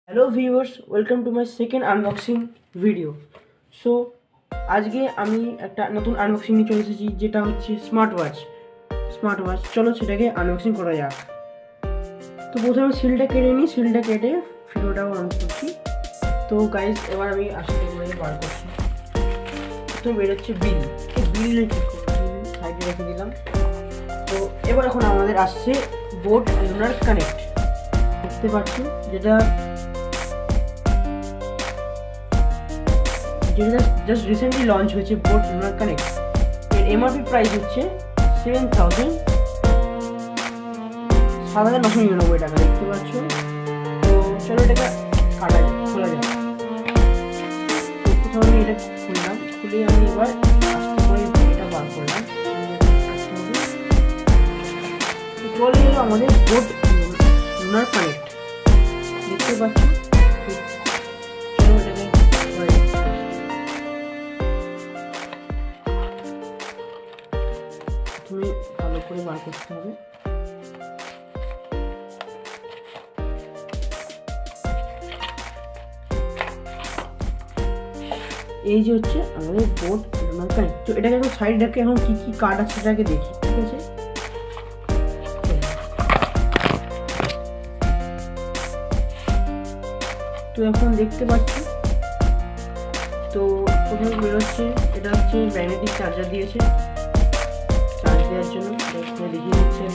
Hello viewers, welcome to my second unboxing video. So আজকে আমি একটা নতুন আনবক্সিং নিয়ে চলে এসেছি, যেটা হচ্ছে স্মার্ট ওয়াচ। চলো সেটাকে আনবক্সিং করা যাক। তো প্রথমে সিলটা কেটে নিই, সিলটা কেটে ভিডিওটাও অন করছি। তো গাইজ এবার আমি আসলে বার করছি। প্রথমে বেরোচ্ছে বিল সাইডে রেখে দিলাম। তো এবার এখন আমাদের আসছে বোট লুনার কানেক্ট, দেখতে পাচ্ছি, যেটা জাস্ট রিসেন্টলি লঞ্চ হয়েছে বোট লুনার কানেক্ট। এর এমআরপি প্রাইস হচ্ছে 7,999 টাকা, দেখতে পাচ্ছ। তো চলো এটাকে খোলা যায়। প্রথমে আমি এটা খুললাম, খুলে আমি এবার আস্তে করে এটা বার করলাম। চলে এলো আমাদের বোট লুনার কানেক্ট, দেখতে পাচ্ছ। তুমি ভালো করে বার করতে হবে। এই যে হচ্ছে আমাদের বোট লুনার কানেক্ট। তো এটাকে এখন সাইড রেখে এখন কি কি কার্ড আছে সেটাকে দেখি, ঠিক আছে। তো এখন দেখতে পাচ্ছি, তো প্রথমে বেরোচ্ছে, এটা হচ্ছে ম্যাগনেটিক চার্জার দিয়েছে চার্জ দেওয়ার জন্য, দেখিয়ে দিচ্ছে।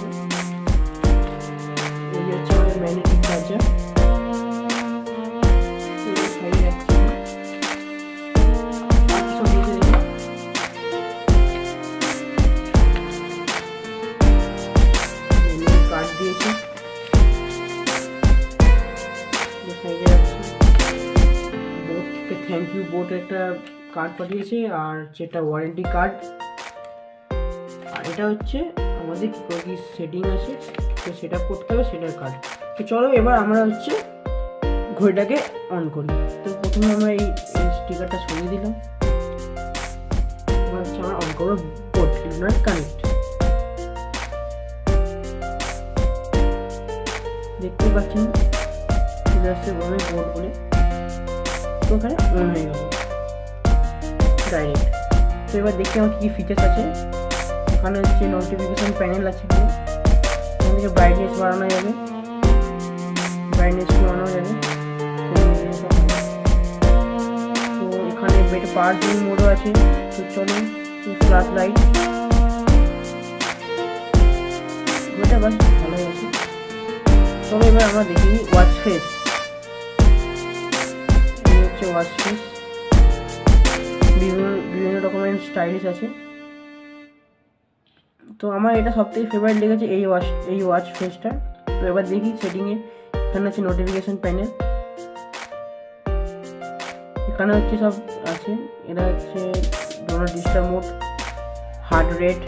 এই যে হচ্ছে আমাদের ম্যাগনেটিক চার্জার। কার্ড দিয়েছে, থ্যাংক ইউ বোট একটা কার্ড পাঠিয়েছে, আর যেটা ওয়ারেন্টি কার্ড। আর এটা হচ্ছে আমাদের কি সেটিং আছে, তো সেট আপ করতে হবে সেটার কার্ড। তো চলো এবার আমরা হচ্ছে ঘড়িটাকে অন করি। তো প্রথমে আমরা এই স্টিকারটা সরিয়ে দিলাম। এবার হচ্ছে আমরা অন করবো বোট লুনার কানেক্ট। দেখতে পাচ্ছেন বোট বলে, তো ওখানে অন হয়ে গেল ডাইরেক্ট। তো এবার দেখি আমার কী ফিচার্স আছে। ওখানে হচ্ছে নোটিফিকেশন প্যানেল আছে, এখান থেকে ব্রাইটনেস বাড়ানো যাবে, তো এখানে পাওয়ার জুম মোডও আছে। তো চলো ফ্ল্যাশ লাইট, ওইটা বাস ভালোই আছে। চলো এবার আমরা দেখি ওয়াচ ফেস। ওয়াচ ফেস বিভিন্ন রকমের স্টাইলিশ আছে। তো আমার এটা সবথেকে ফেভারিট লেগেছে এই ওয়াচ ফেসটা। তো এবার দেখি সেটিংয়ে, এখানে হচ্ছে নোটিফিকেশন প্যানেল, এখানে হচ্ছে সব আছে। এটা হচ্ছে do not disturb mode, heart rate,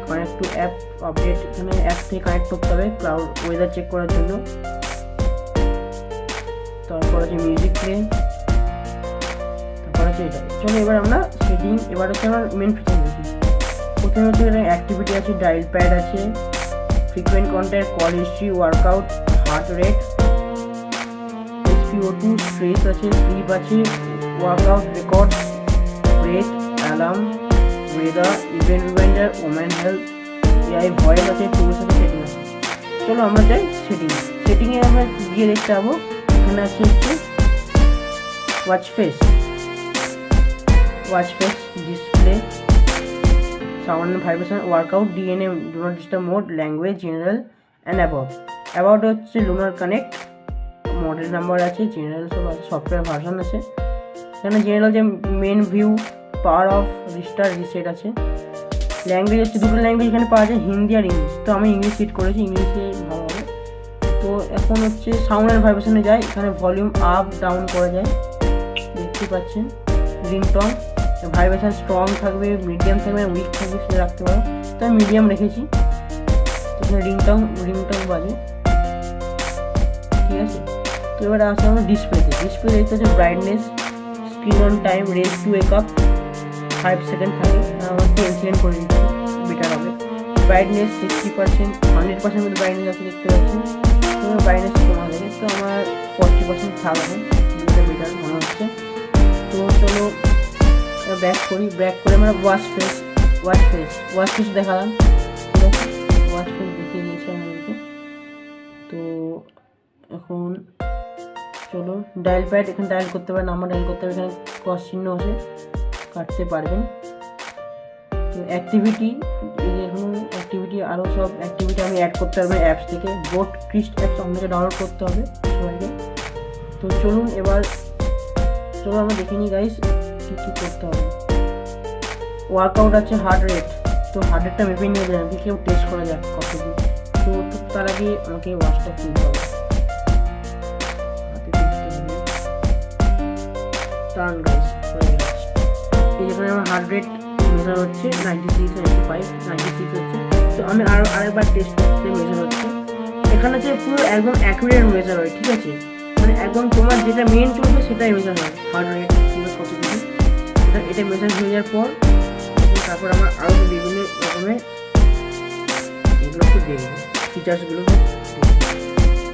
connect to app update, এখানে অ্যাপ থেকে কানেক্ট করতে হবে ক্লাউড ওয়েদার চেক করার জন্য। তারপর আছে মিউজিক প্লে, তারপর আছে এটা। চলো এবার আমরা সেটিং, এবার হচ্ছে আমার মেন ফিচার দেখি। প্রথমে হচ্ছে এখানে অ্যাক্টিভিটি আছে, ডায়াল প্যাড আছে, frequent contact, call history, workout, heart rate, SpO2, stress আছে, স্লিপ আছে, workout records, breath, alarm, weather, event reminder, women health, AI voice আছে, টুলস আছে, সেটিং আছে। চলো আমরা যাই সেটিংয়ে আমরা গিয়ে দেখতে পাবো। এখানে আছে হচ্ছে watch face display, sound and vibration, workout, DNA, do not disturb mode, language, general and about হচ্ছে লুনার কানেক্ট, মডেল নাম্বার আছে, জেনারেল সব আছে, সফটওয়্যার ভার্সন আছে। এখানে জেনারেল যে main view, power off, restart, reset আছে। ল্যাঙ্গুয়েজ হচ্ছে দুটো ল্যাঙ্গুয়েজ এখানে পাওয়া যায়, হিন্দি আর ইংলিশ। তো আমি ইংলিশ সিট করেছি, ইংলিশে ভালো হবে। তো এখন হচ্ছে সাউন্ড অ্যান্ড ভাইব্রেশনে যায়, এখানে ভলিউম আপ ডাউন করা যায়, দেখতে পাচ্ছেন। রিংটন, ভাইব্রেশন স্ট্রং থাকবে, মিডিয়াম থাকবে, উইক থাকবে, সেটা রাখতে পারো। তো আমি মিডিয়াম রেখেছি। এখানে রিংটন বাজে, ঠিক আছে। তো এবার আসলে আমরা ডিসপ্লে দেখতে হচ্ছে brightness, screen on time, race two wake up 5 second থাকে, আমার 10 সেকেন্ড করে দিচ্ছি, বেটার হবে। ব্রাইটনেস 60%, 100% ব্রাইটনেস আছে, দেখতে পাচ্ছেন। তো ব্রাইটনেস কমা যাবে। তো আমার 40% ছাড় আছে, এটা বেটার মনে হচ্ছে। তো চলো ব্যাক করে আমরা ওয়াশ ফেস দেখালাম, ঠিক আছে, ওয়াশ ফেস দেখিয়ে দিয়েছি আমাদেরকে। তো এখন চলো ডায়াল প্যাড, এখানে ডায়াল করতে হবে, নাম্বার ডায়াল করতে হবে, এখানে ক্রস চিহ্ন আছে, কাটতে পারবেন। তো অ্যাক্টিভিটি, এই যে এখন অ্যাক্টিভিটি, আরও সব অ্যাক্টিভিটি আমি অ্যাড করতে পারবেন অ্যাপস থেকে। বোট ক্রিস্ট অ্যাপস আপনাকে ডাউনলোড করতে হবে সবাইকে। তো চলুন আমরা দেখে নিই গাইস কী করতে হবে। ওয়ার্কআউট আছে হার্ট রেট, তো হার্ট রেটটা মেপে নিয়ে যান, কেউ টেস্ট করা যাক কত কি। তো তার আগে আমাকে ওয়াচটা খুলতে হবে, টার্ন গাইস হয়ে গেছে। এই যেখানে আমার হার্ট রেট মেজার হচ্ছে 96, 95, 96 হচ্ছে। তো আমি আরেকবার টেস্ট করতে, মেজার হচ্ছে এখানে যে পুরো একদম অ্যাকুরেট মেজার হয়, ঠিক আছে, মানে একদম তোমার যেটা মেন চলবে সেটাই মেজার হয়, হার্ট রেট কিংবা কত কিছু, এটা মেজার হয়ে যাওয়ার পর তারপর আমার আরও বিভিন্ন রকমের এগুলো একটু দেখবো, ফিচার্সগুলো।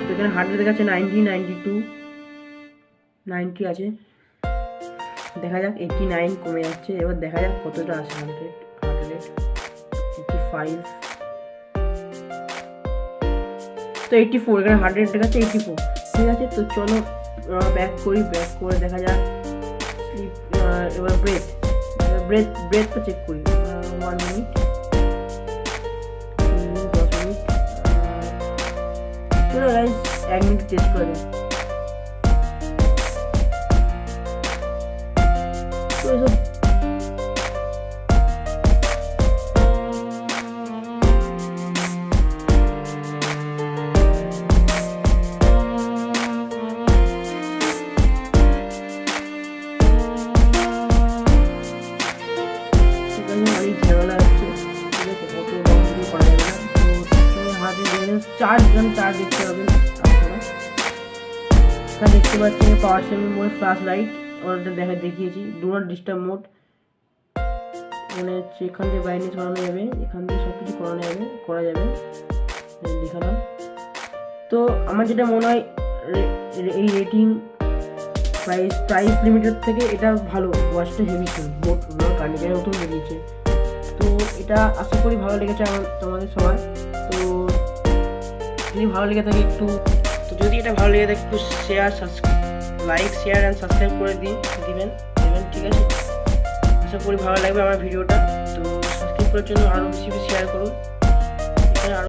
তো এখানে হার্ট রেট দেখাচ্ছে 90, 92, 90 আছে, দেখা যাক 89 কমে যাচ্ছে। এবার দেখা যাক কতটা আছে হার্ট রেট 85, তো 84, এখানে হার্ট রেট দেখাচ্ছে 84, ঠিক আছে। তো চলো ব্যাক করে দেখা যাক স্লিপ। এবার ব্রেথটা চেক করি, 1 মিনিট, 10 মিনিট, চলো গাইস 1 মিনিট টেস্ট করে যাক। তো এসব অনেক ঝামেলা হচ্ছে, ঠিক আছে, অত লং করা যাবে না। তো হাতে চার্জ দেখতে হবে আপনারা। এখানে দেখতে পাচ্ছেন power saving mode, flash light, ওটা দেখিয়েছি। ডু নট ডিস্টার্ব মোড, মানে হচ্ছে এখান থেকে ব্রাইটনেস করানো যাবে, এখান থেকে সব কিছু করা যাবে দেখালাম। তো আমার যেটা মনে হয় এই রেটিং প্রাইস লিমিটেড থেকে এটা ভালো, ওয়াচটা হেভি ছিল, বোট কার্নিকারের মতন বেরিয়েছে। তো এটা আশা করি ভালো লেগেছে তোমাদের সবার। তো যদি ভালো লেগে থাকে একটু লাইক শেয়ার অ্যান্ড সাবস্ক্রাইব করে দিবেন, ঠিক আছে। আশা করি ভালো লাগবে আমার ভিডিওটা। তো সাবস্ক্রাইব করার জন্য আরও বেশি শেয়ার করুন।